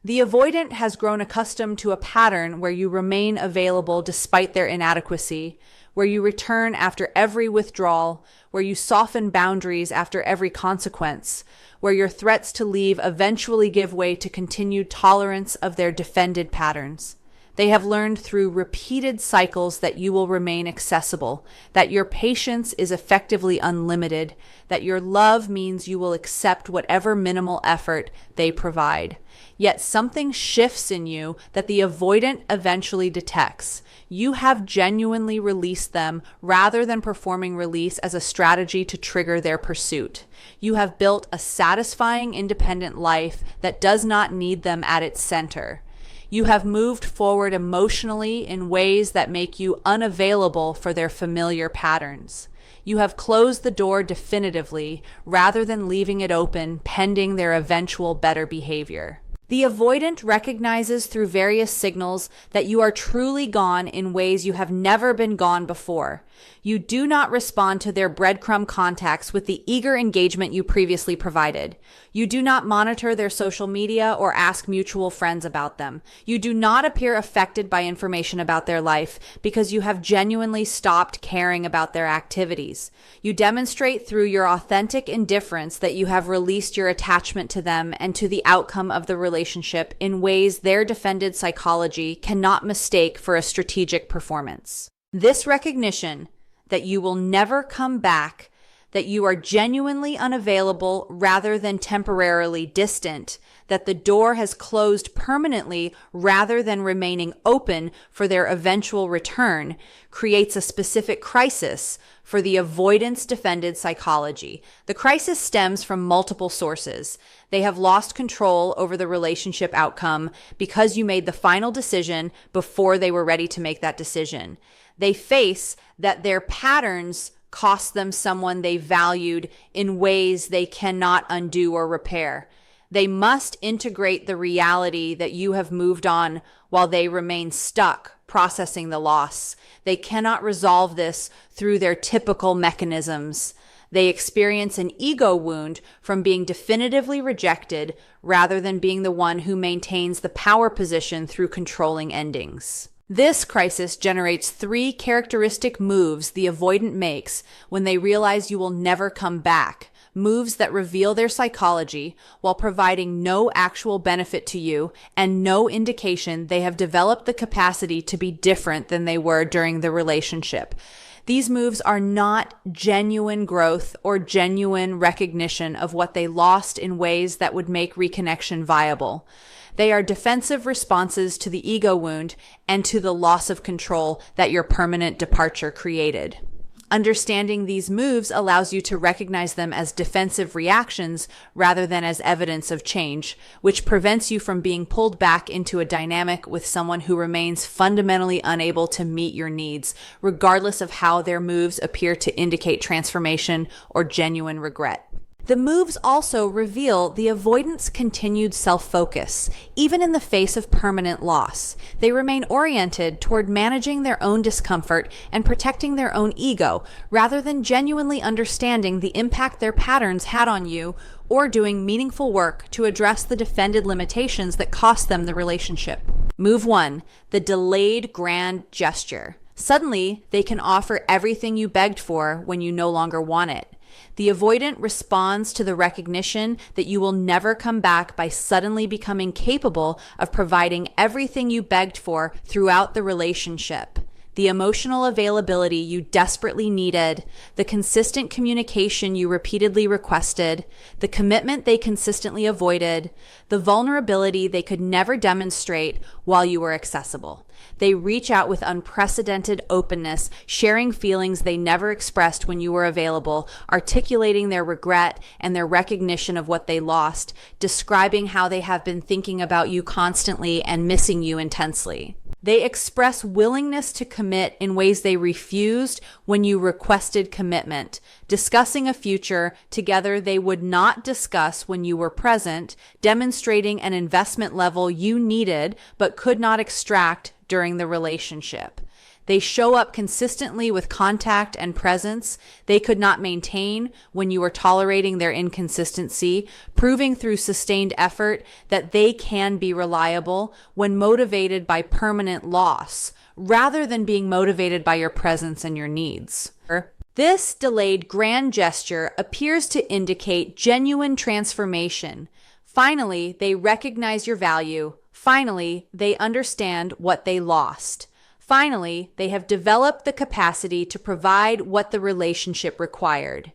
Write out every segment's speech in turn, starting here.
The avoidant has grown accustomed to a pattern where you remain available despite their inadequacy, where you return after every withdrawal, where you soften boundaries after every consequence, where your threats to leave eventually give way to continued tolerance of their defended patterns. They have learned through repeated cycles that you will remain accessible, that your patience is effectively unlimited, that your love means you will accept whatever minimal effort they provide. Yet something shifts in you that the avoidant eventually detects. You have genuinely released them rather than performing release as a strategy to trigger their pursuit. You have built a satisfying, independent life that does not need them at its center. You have moved forward emotionally in ways that make you unavailable for their familiar patterns. You have closed the door definitively rather than leaving it open pending their eventual better behavior. The avoidant recognizes through various signals that you are truly gone in ways you have never been gone before. You do not respond to their breadcrumb contacts with the eager engagement you previously provided. You do not monitor their social media or ask mutual friends about them. You do not appear affected by information about their life because you have genuinely stopped caring about their activities. You demonstrate through your authentic indifference that you have released your attachment to them and to the outcome of the relationship in ways their defended psychology cannot mistake for a strategic performance. This recognition that you will never come back, that you are genuinely unavailable rather than temporarily distant, that the door has closed permanently rather than remaining open for their eventual return, creates a specific crisis for the avoidance defended psychology. The crisis stems from multiple sources. They have lost control over the relationship outcome because you made the final decision before they were ready to make that decision. They face that their patterns cost them someone they valued in ways they cannot undo or repair. They must integrate the reality that you have moved on while they remain stuck processing the loss. They cannot resolve this through their typical mechanisms. They experience an ego wound from being definitively rejected rather than being the one who maintains the power position through controlling endings. This crisis generates 3 characteristic moves the avoidant makes when they realize you will never come back. Moves that reveal their psychology while providing no actual benefit to you and no indication they have developed the capacity to be different than they were during the relationship. These moves are not genuine growth or genuine recognition of what they lost in ways that would make reconnection viable. They are defensive responses to the ego wound and to the loss of control that your permanent departure created. Understanding these moves allows you to recognize them as defensive reactions rather than as evidence of change, which prevents you from being pulled back into a dynamic with someone who remains fundamentally unable to meet your needs, regardless of how their moves appear to indicate transformation or genuine regret. The moves also reveal the avoidant's continued self-focus, even in the face of permanent loss. They remain oriented toward managing their own discomfort and protecting their own ego, rather than genuinely understanding the impact their patterns had on you or doing meaningful work to address the defended limitations that cost them the relationship. Move 1, the delayed grand gesture. Suddenly, they can offer everything you begged for when you no longer want it. The avoidant responds to the recognition that you will never come back by suddenly becoming capable of providing everything you begged for throughout the relationship. The emotional availability you desperately needed, the consistent communication you repeatedly requested, the commitment they consistently avoided, the vulnerability they could never demonstrate while you were accessible. They reach out with unprecedented openness, sharing feelings they never expressed when you were available, articulating their regret and their recognition of what they lost, describing how they have been thinking about you constantly and missing you intensely. They express willingness to commit in ways they refused when you requested commitment, discussing a future together they would not discuss when you were present, demonstrating an investment level you needed but could not extract during the relationship. They show up consistently with contact and presence they could not maintain when you were tolerating their inconsistency, proving through sustained effort that they can be reliable when motivated by permanent loss, rather than being motivated by your presence and your needs. This delayed grand gesture appears to indicate genuine transformation. Finally, they recognize your value. Finally, they understand what they lost. Finally, they have developed the capacity to provide what the relationship required.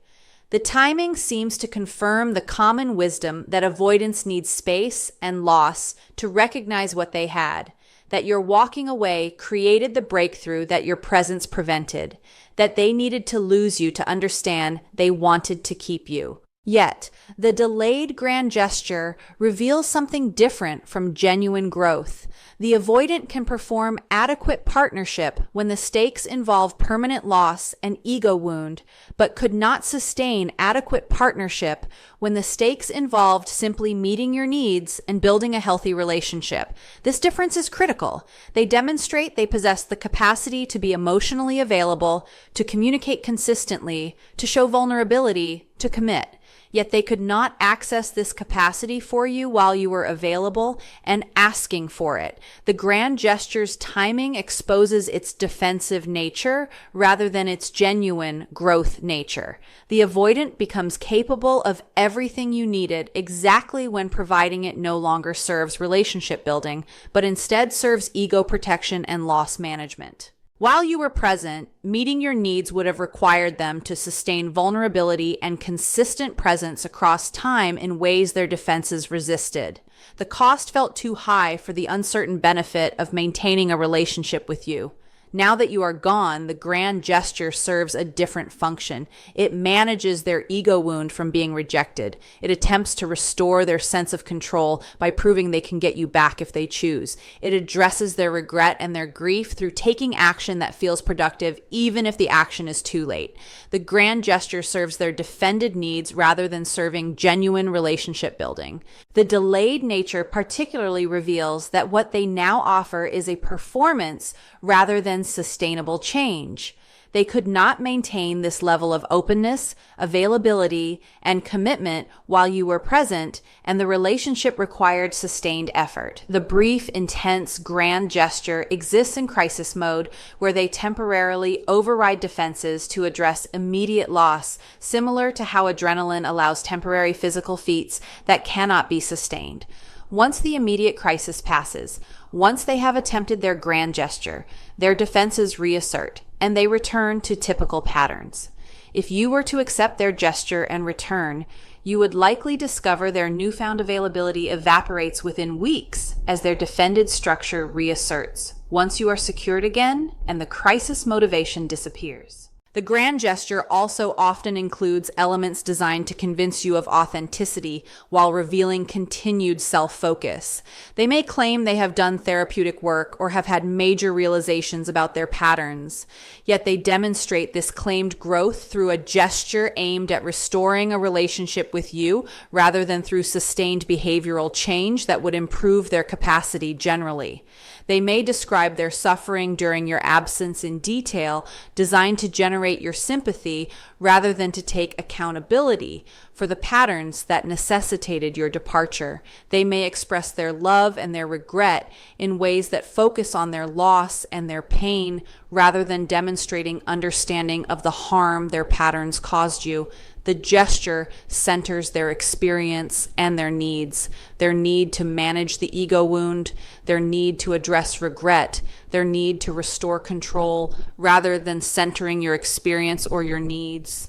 The timing seems to confirm the common wisdom that avoidance needs space and loss to recognize what they had, that your walking away created the breakthrough that your presence prevented, that they needed to lose you to understand they wanted to keep you. Yet, the delayed grand gesture reveals something different from genuine growth. The avoidant can perform adequate partnership when the stakes involve permanent loss and ego wound, but could not sustain adequate partnership when the stakes involved simply meeting your needs and building a healthy relationship. This difference is critical. They demonstrate they possess the capacity to be emotionally available, to communicate consistently, to show vulnerability, to commit. Yet they could not access this capacity for you while you were available and asking for it. The grand gesture's timing exposes its defensive nature rather than its genuine growth nature. The avoidant becomes capable of everything you needed exactly when providing it no longer serves relationship building, but instead serves ego protection and loss management. While you were present, meeting your needs would have required them to sustain vulnerability and consistent presence across time in ways their defenses resisted. The cost felt too high for the uncertain benefit of maintaining a relationship with you. Now that you are gone, the grand gesture serves a different function. It manages their ego wound from being rejected. It attempts to restore their sense of control by proving they can get you back if they choose. It addresses their regret and their grief through taking action that feels productive, even if the action is too late. The grand gesture serves their defended needs rather than serving genuine relationship building. The delayed nature particularly reveals that what they now offer is a performance rather than sustainable change. They could not maintain this level of openness, availability, and commitment while you were present, and the relationship required sustained effort. The brief, intense, grand gesture exists in crisis mode, where they temporarily override defenses to address immediate loss, similar to how adrenaline allows temporary physical feats that cannot be sustained. Once the immediate crisis passes, once they have attempted their grand gesture, their defenses reassert, and they return to typical patterns. If you were to accept their gesture and return, you would likely discover their newfound availability evaporates within weeks as their defended structure reasserts, once you are secured again and the crisis motivation disappears. The grand gesture also often includes elements designed to convince you of authenticity while revealing continued self-focus. They may claim they have done therapeutic work or have had major realizations about their patterns, yet they demonstrate this claimed growth through a gesture aimed at restoring a relationship with you rather than through sustained behavioral change that would improve their capacity generally. They may describe their suffering during your absence in detail, designed to generate your sympathy rather than to take accountability for the patterns that necessitated your departure. They may express their love and their regret in ways that focus on their loss and their pain rather than demonstrating understanding of the harm their patterns caused you. The gesture centers their experience and their needs, their need to manage the ego wound, their need to address regret, their need to restore control, rather than centering your experience or your needs.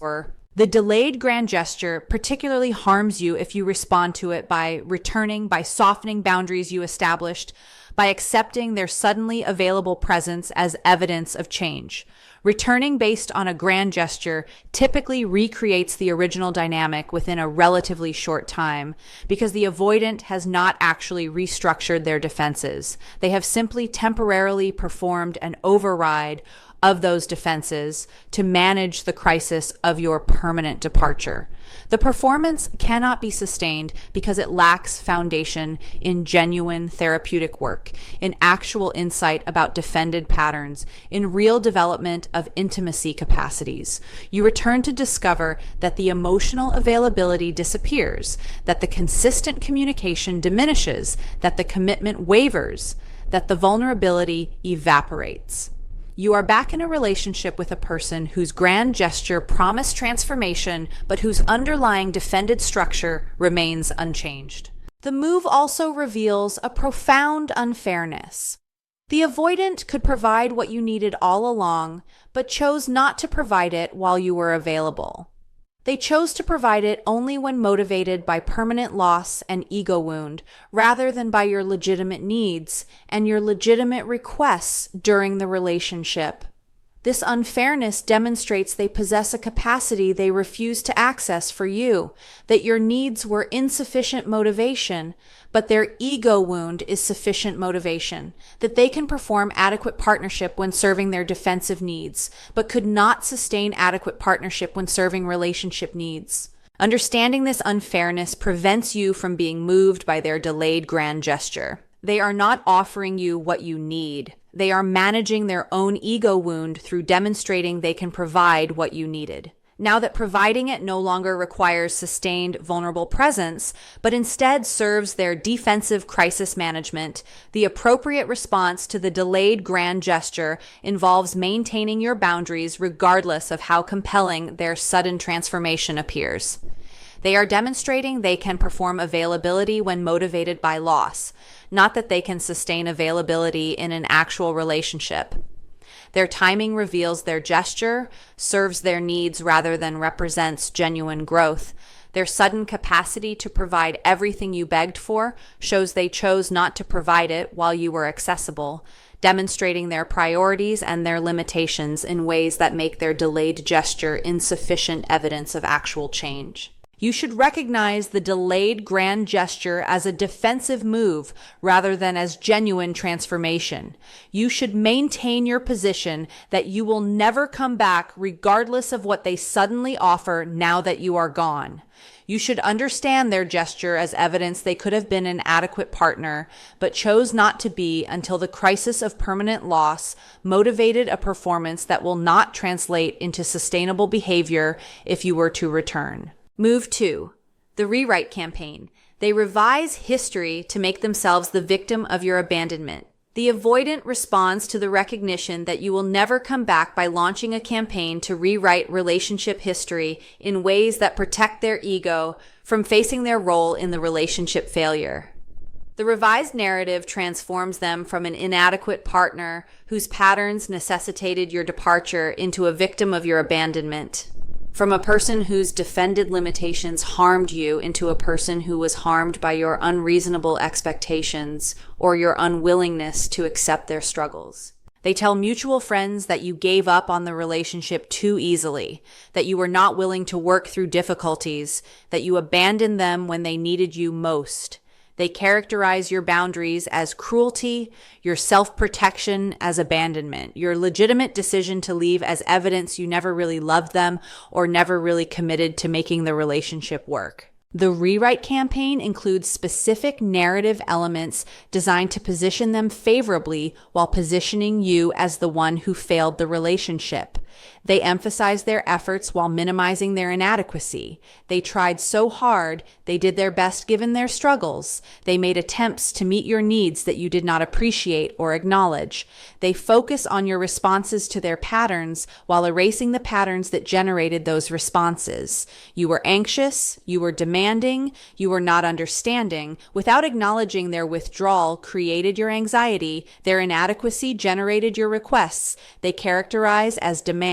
The delayed grand gesture particularly harms you if you respond to it by returning, by softening boundaries you established, by accepting their suddenly available presence as evidence of change. Returning based on a grand gesture typically recreates the original dynamic within a relatively short time because the avoidant has not actually restructured their defenses. They have simply temporarily performed an override of those defenses to manage the crisis of your permanent departure. The performance cannot be sustained because it lacks foundation in genuine therapeutic work, in actual insight about defended patterns, in real development of intimacy capacities. You return to discover that the emotional availability disappears, that the consistent communication diminishes, that the commitment wavers, that the vulnerability evaporates. You are back in a relationship with a person whose grand gesture promised transformation, but whose underlying defended structure remains unchanged. The move also reveals a profound unfairness. The avoidant could provide what you needed all along, but chose not to provide it while you were available. They chose to provide it only when motivated by permanent loss and ego wound, rather than by your legitimate needs and your legitimate requests during the relationship. This unfairness demonstrates they possess a capacity they refuse to access for you, that your needs were insufficient motivation, but their ego wound is sufficient motivation, that they can perform adequate partnership when serving their defensive needs, but could not sustain adequate partnership when serving relationship needs. Understanding this unfairness prevents you from being moved by their delayed grand gesture. They are not offering you what you need. They are managing their own ego wound through demonstrating they can provide what you needed. Now that providing it no longer requires sustained vulnerable presence, but instead serves their defensive crisis management, the appropriate response to the delayed grand gesture involves maintaining your boundaries regardless of how compelling their sudden transformation appears. They are demonstrating they can perform availability when motivated by loss, not that they can sustain availability in an actual relationship. Their timing reveals their gesture, serves their needs rather than represents genuine growth. Their sudden capacity to provide everything you begged for shows they chose not to provide it while you were accessible, demonstrating their priorities and their limitations in ways that make their delayed gesture insufficient evidence of actual change. You should recognize the delayed grand gesture as a defensive move rather than as genuine transformation. You should maintain your position that you will never come back regardless of what they suddenly offer now that you are gone. You should understand their gesture as evidence they could have been an adequate partner, but chose not to be until the crisis of permanent loss motivated a performance that will not translate into sustainable behavior if you were to return. Move 2. The rewrite campaign. They revise history to make themselves the victim of your abandonment. The avoidant responds to the recognition that you will never come back by launching a campaign to rewrite relationship history in ways that protect their ego from facing their role in the relationship failure. The revised narrative transforms them from an inadequate partner whose patterns necessitated your departure into a victim of your abandonment. From a person whose defended limitations harmed you into a person who was harmed by your unreasonable expectations or your unwillingness to accept their struggles. They tell mutual friends that you gave up on the relationship too easily, that you were not willing to work through difficulties, that you abandoned them when they needed you most. They characterize your boundaries as cruelty, your self-protection as abandonment, your legitimate decision to leave as evidence you never really loved them or never really committed to making the relationship work. The rewrite campaign includes specific narrative elements designed to position them favorably while positioning you as the one who failed the relationship. They emphasize their efforts while minimizing their inadequacy. They tried so hard, they did their best given their struggles. They made attempts to meet your needs that you did not appreciate or acknowledge. They focus on your responses to their patterns while erasing the patterns that generated those responses. You were anxious, you were demanding, you were not understanding. Without acknowledging their withdrawal created your anxiety, their inadequacy generated your requests. They characterize as demands.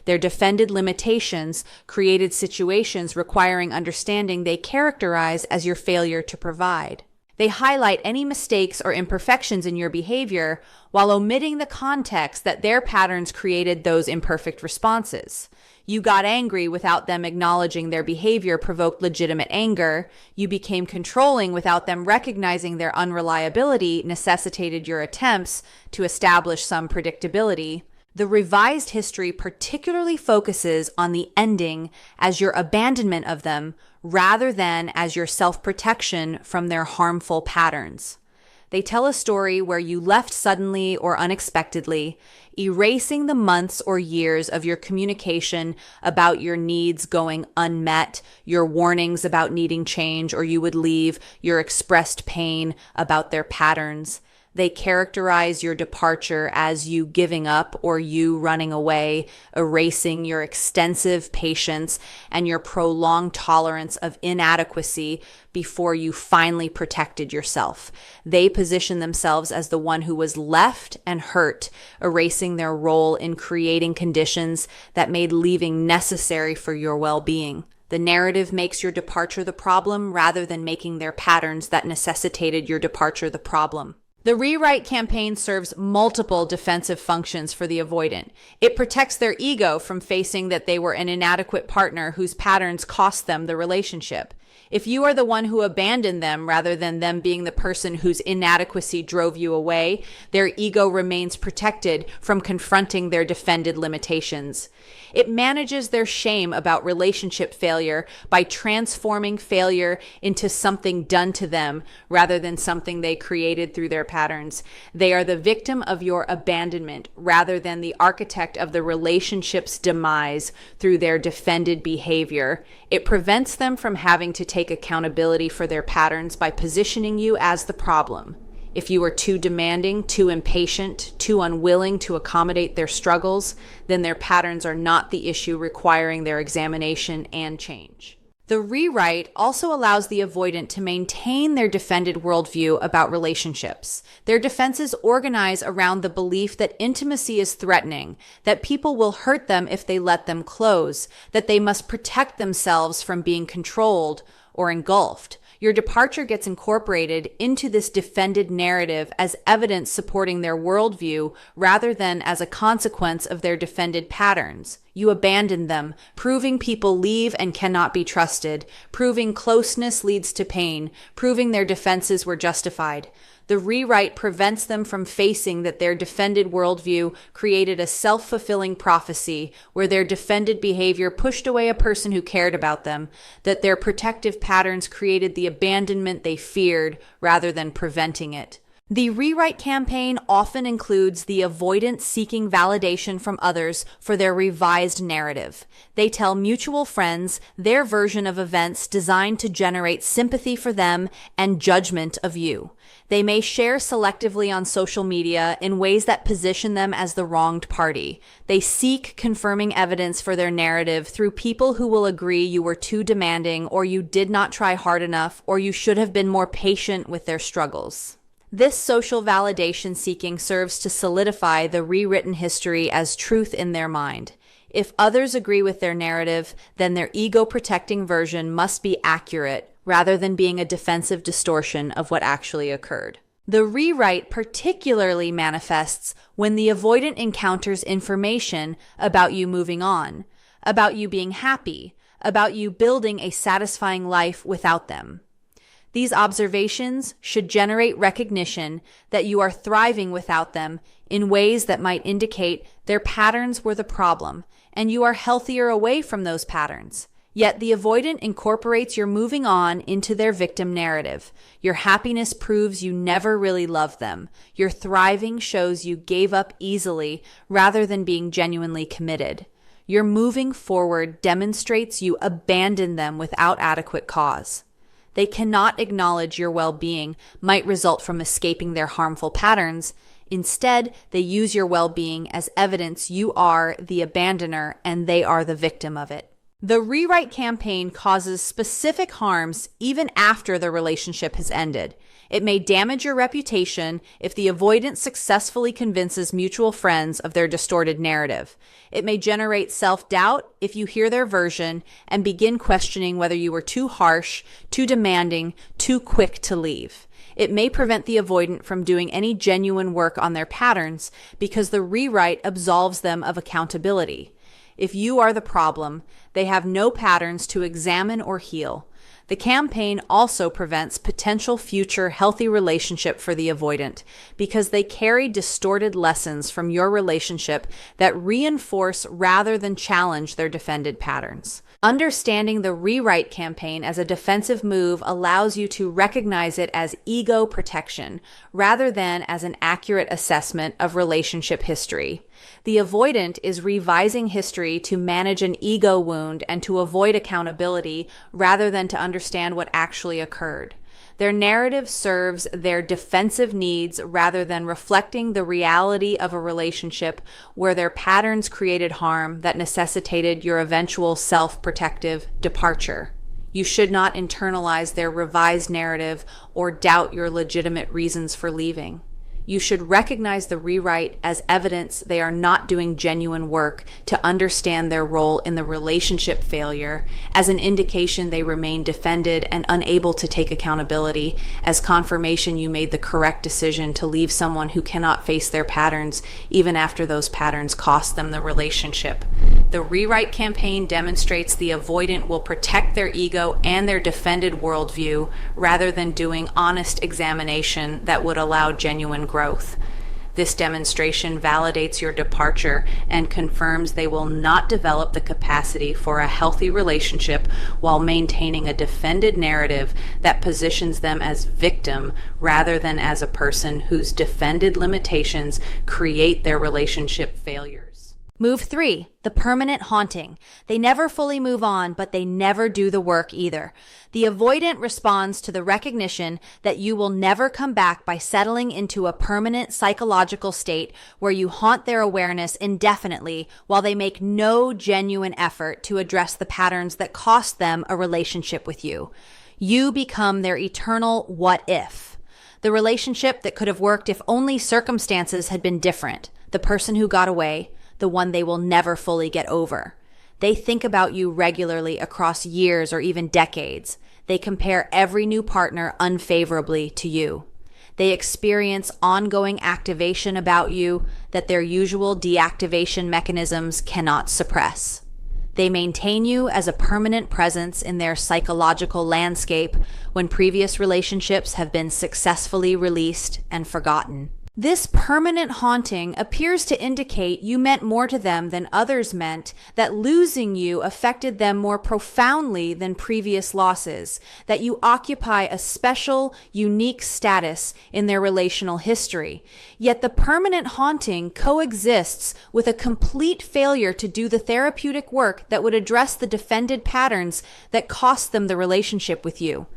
Their defended limitations created situations requiring understanding they characterize as your failure to provide. They highlight any mistakes or imperfections in your behavior while omitting the context that their patterns created those imperfect responses. You got angry without them acknowledging their behavior provoked legitimate anger. You became controlling without them recognizing their unreliability necessitated your attempts to establish some predictability. The revised history particularly focuses on the ending as your abandonment of them rather than as your self-protection from their harmful patterns. They tell a story where you left suddenly or unexpectedly, erasing the months or years of your communication about your needs going unmet, your warnings about needing change or you would leave, your expressed pain about their patterns. They characterize your departure as you giving up or you running away, erasing your extensive patience and your prolonged tolerance of inadequacy before you finally protected yourself. They position themselves as the one who was left and hurt, erasing their role in creating conditions that made leaving necessary for your well-being. The narrative makes your departure the problem rather than making their patterns that necessitated your departure the problem. The rewrite campaign serves multiple defensive functions for the avoidant. It protects their ego from facing that they were an inadequate partner whose patterns cost them the relationship. If you are the one who abandoned them rather than them being the person whose inadequacy drove you away, their ego remains protected from confronting their defended limitations. It manages their shame about relationship failure by transforming failure into something done to them rather than something they created through their patterns. They are the victim of your abandonment rather than the architect of the relationship's demise through their defended behavior. It prevents them from having to take accountability for their patterns by positioning you as the problem. If you are too demanding, too impatient, too unwilling to accommodate their struggles, then their patterns are not the issue requiring their examination and change. The rewrite also allows the avoidant to maintain their defended worldview about relationships. Their defenses organize around the belief that intimacy is threatening, that people will hurt them if they let them close, that they must protect themselves from being controlled or engulfed. Your departure gets incorporated into this defended narrative as evidence supporting their worldview rather than as a consequence of their defended patterns. You abandon them, proving people leave and cannot be trusted, proving closeness leads to pain, proving their defenses were justified. The rewrite prevents them from facing that their defended worldview created a self-fulfilling prophecy where their defended behavior pushed away a person who cared about them, that their protective patterns created the abandonment they feared rather than preventing it. The rewrite campaign often includes the avoidant seeking validation from others for their revised narrative. They tell mutual friends their version of events designed to generate sympathy for them and judgment of you. They may share selectively on social media in ways that position them as the wronged party. They seek confirming evidence for their narrative through people who will agree you were too demanding, or you did not try hard enough, or you should have been more patient with their struggles. This social validation seeking serves to solidify the rewritten history as truth in their mind. If others agree with their narrative, then their ego-protecting version must be accurate rather than being a defensive distortion of what actually occurred. The rewrite particularly manifests when the avoidant encounters information about you moving on, about you being happy, about you building a satisfying life without them. These observations should generate recognition that you are thriving without them in ways that might indicate their patterns were the problem, and you are healthier away from those patterns. Yet the avoidant incorporates your moving on into their victim narrative. Your happiness proves you never really loved them. Your thriving shows you gave up easily rather than being genuinely committed. Your moving forward demonstrates you abandoned them without adequate cause. They cannot acknowledge your well-being might result from escaping their harmful patterns. Instead, they use your well-being as evidence you are the abandoner and they are the victim of it. The rewrite campaign causes specific harms even after the relationship has ended. It may damage your reputation if the avoidant successfully convinces mutual friends of their distorted narrative. It may generate self-doubt if you hear their version and begin questioning whether you were too harsh, too demanding, too quick to leave. It may prevent the avoidant from doing any genuine work on their patterns because the rewrite absolves them of accountability. If you are the problem, they have no patterns to examine or heal. The campaign also prevents potential future healthy relationship for the avoidant because they carry distorted lessons from your relationship that reinforce rather than challenge their defended patterns. Understanding the rewrite campaign as a defensive move allows you to recognize it as ego protection rather than as an accurate assessment of relationship history. The avoidant is revising history to manage an ego wound and to avoid accountability rather than to understand what actually occurred. Their narrative serves their defensive needs rather than reflecting the reality of a relationship where their patterns created harm that necessitated your eventual self-protective departure. You should not internalize their revised narrative or doubt your legitimate reasons for leaving. You should recognize the rewrite as evidence they are not doing genuine work to understand their role in the relationship failure, as an indication they remain defended and unable to take accountability, as confirmation you made the correct decision to leave someone who cannot face their patterns even after those patterns cost them the relationship. The rewrite campaign demonstrates the avoidant will protect their ego and their defended worldview rather than doing honest examination that would allow genuine growth. This demonstration validates your departure and confirms they will not develop the capacity for a healthy relationship while maintaining a defended narrative that positions them as victim rather than as a person whose defended limitations create their relationship failures. Move 3, the permanent haunting. They never fully move on, but they never do the work either. The avoidant responds to the recognition that you will never come back by settling into a permanent psychological state where you haunt their awareness indefinitely while they make no genuine effort to address the patterns that cost them a relationship with you. You become their eternal what if. The relationship that could have worked if only circumstances had been different. The person who got away, the one they will never fully get over. They think about you regularly across years or even decades. They compare every new partner unfavorably to you. They experience ongoing activation about you that their usual deactivation mechanisms cannot suppress. They maintain you as a permanent presence in their psychological landscape when previous relationships have been successfully released and forgotten. This permanent haunting appears to indicate you meant more to them than others meant, that losing you affected them more profoundly than previous losses, that you occupy a special, unique status in their relational history. Yet the permanent haunting coexists with a complete failure to do the therapeutic work that would address the defended patterns that cost them the relationship with you.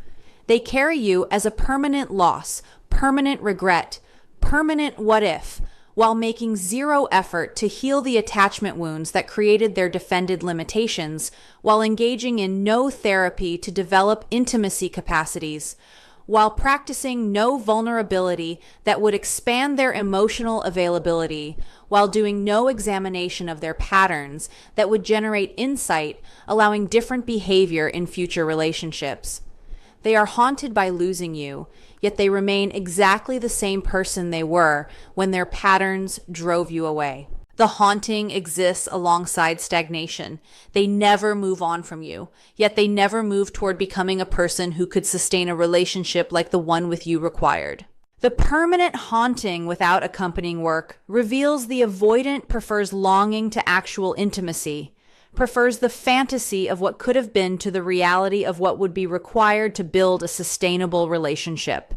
They carry you as a permanent loss, permanent regret, permanent what if, while making zero effort to heal the attachment wounds that created their defended limitations, while engaging in no therapy to develop intimacy capacities, while practicing no vulnerability that would expand their emotional availability, while doing no examination of their patterns that would generate insight, allowing different behavior in future relationships. They are haunted by losing you, yet they remain exactly the same person they were when their patterns drove you away. The haunting exists alongside stagnation. They never move on from you, yet they never move toward becoming a person who could sustain a relationship like the one with you required. The permanent haunting without accompanying work reveals the avoidant prefers longing to actual intimacy, prefers the fantasy of what could have been to the reality of what would be required to build a sustainable relationship.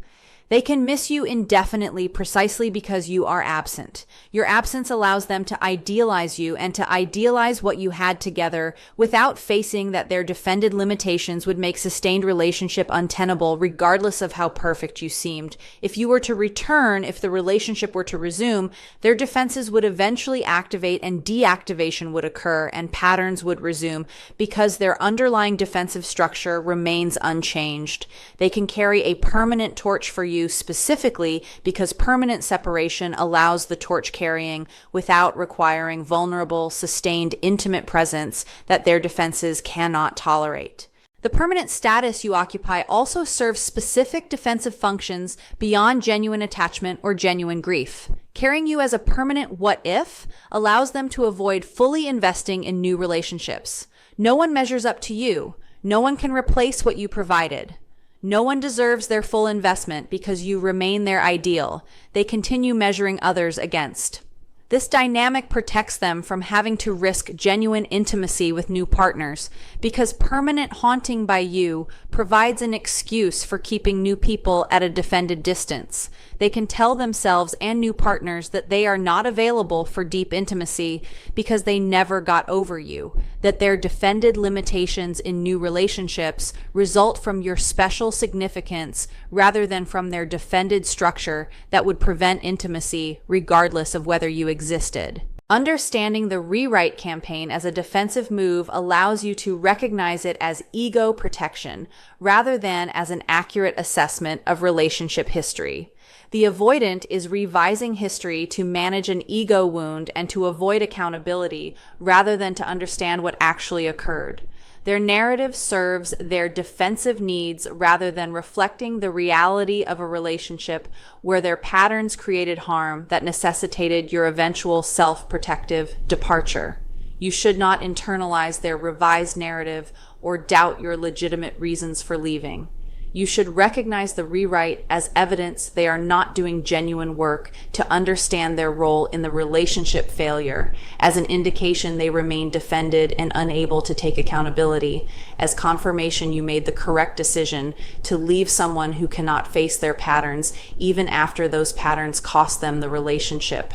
They can miss you indefinitely precisely because you are absent. Your absence allows them to idealize you and to idealize what you had together without facing that their defended limitations would make sustained relationship untenable regardless of how perfect you seemed. If you were to return, if the relationship were to resume, their defenses would eventually activate and deactivation would occur and patterns would resume because their underlying defensive structure remains unchanged. They can carry a permanent torch for you specifically because permanent separation allows the torch carrying without requiring vulnerable, sustained, intimate presence that their defenses cannot tolerate. The permanent status you occupy also serves specific defensive functions beyond genuine attachment or genuine grief. Carrying you as a permanent what if allows them to avoid fully investing in new relationships. No one measures up to you. No one can replace what you provided. No one deserves their full investment because you remain their ideal. They continue measuring others against. This dynamic protects them from having to risk genuine intimacy with new partners because permanent haunting by you provides an excuse for keeping new people at a defended distance. They can tell themselves and new partners that they are not available for deep intimacy because they never got over you, that their defended limitations in new relationships result from your special significance rather than from their defended structure that would prevent intimacy regardless of whether you existed. Understanding the rewrite campaign as a defensive move allows you to recognize it as ego protection rather than as an accurate assessment of relationship history. The avoidant is revising history to manage an ego wound and to avoid accountability rather than to understand what actually occurred. Their narrative serves their defensive needs rather than reflecting the reality of a relationship where their patterns created harm that necessitated your eventual self-protective departure. You should not internalize their revised narrative or doubt your legitimate reasons for leaving. You should recognize the rewrite as evidence they are not doing genuine work to understand their role in the relationship failure, as an indication they remain defended and unable to take accountability, as confirmation you made the correct decision to leave someone who cannot face their patterns even after those patterns cost them the relationship.